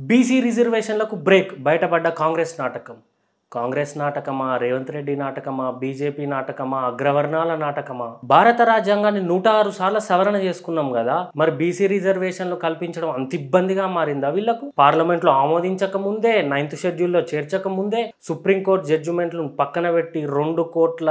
BC రిజర్వేషన్లకు break బయటపడ్డ కాంగ్రెస్ నాటకం. కాంగ్రెస్ నాటకమా, రేవంత్ రెడ్డి నాటకమా, బీజేపీ నాటకమా, అగ్రవర్ణాల నాటకమా? భారత రాజ్యాంగాన్ని 106 సార్లు సవరణ చేసుకున్నాం కదా, మరి బీసీ రిజర్వేషన్లు కల్పించడం అంత ఇబ్బందిగా మారిందా వీళ్లకు? పార్లమెంట్ లో ఆమోదించక ముందే, 9th షెడ్యూల్లో చేర్చక ముందే సుప్రీంకోర్టు జడ్జిమెంట్లను పక్కన పెట్టి 2 కోట్ల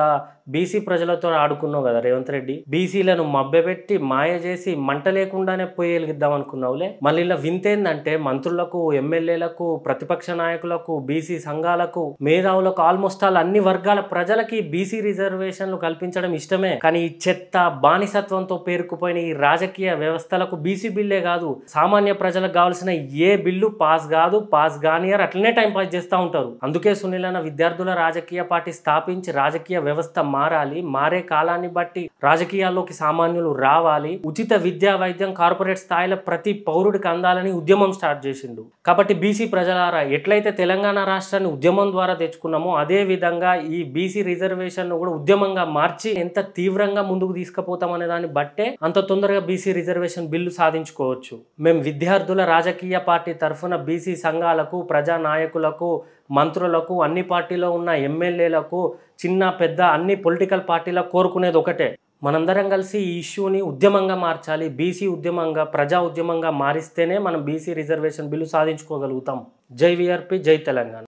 బీసీ ప్రజలతో ఆడుకున్నావు కదా రేవంత్ రెడ్డి. బీసీలను మభ్యపెట్టి మాయ చేసి మంట లేకుండానే పోయి వెలిగిద్దాం అనుకున్నావులే. మళ్ళీ ఇలా వింతేందంటే మంత్రులకు, ఎమ్మెల్యేలకు, ప్రతిపక్ష నాయకులకు, బీసీ సంఘాలకు, మేధావులకు, ఆల్మోస్ట్ ఆల్ అన్ని వర్గాల ప్రజలకి బీసీ రిజర్వేషన్లు కల్పించడం ఇష్టమే. కానీ ఈ చెత్త బానిసత్వంతో పేరుకుపోయిన ఈ రాజకీయ వ్యవస్థలకు బీసీ బిల్లే కాదు, సామాన్య ప్రజలకు కావాల్సిన ఏ బిల్లు పాస్ కాదు, పాస్ కానియర్, అట్లనే టైం పాస్ చేస్తూ ఉంటారు. అందుకే సునీల్ అన్న విద్యార్థుల రాజకీయ పార్టీ స్థాపించి రాజకీయ వ్యవస్థ మారాలి, మారే కాలాన్ని బట్టి రాజకీయాల్లోకి సామాన్యులు రావాలి, ఉచిత విద్యా వైద్యం కార్పొరేట్ స్థాయిలో ప్రతి పౌరుడికి అందాలని ఉద్యమం స్టార్ట్ చేసిండు. కాబట్టి బీసీ ప్రజలారా, ఎట్లయితే తెలంగాణ రాష్ట్రాన్ని ఉద్యమం ద్వారా తెచ్చుకున్నామో అదే విధంగా ఈ బీసీ రిజర్వేషన్ కూడా ఉద్యమంగా మార్చి ఎంత తీవ్రంగా ముందుకు తీసుకుపోతాం అనే దాన్ని బట్టే అంత తొందరగా బీసీ రిజర్వేషన్ బిల్లు సాధించుకోవచ్చు. మేము విద్యార్థుల రాజకీయ పార్టీ తరఫున బీసీ సంఘాలకు, ప్రజా నాయకులకు, మంత్రులకు, అన్ని పార్టీలో ఉన్న ఎమ్మెల్యేలకు, చిన్న పెద్ద అన్ని పొలిటికల్ పార్టీలకు కోరుకునేది ఒకటే, మనందరం కలిసి ఈ ఇష్యూని ఉద్యమంగా మార్చాలి. బీసీ ఉద్యమంగా, ప్రజా ఉద్యమంగా మారిస్తేనే మనం బీసీ రిజర్వేషన్ బిల్లు సాధించుకోగలుగుతాం. జై వీఆర్పీ, జై తెలంగాణ.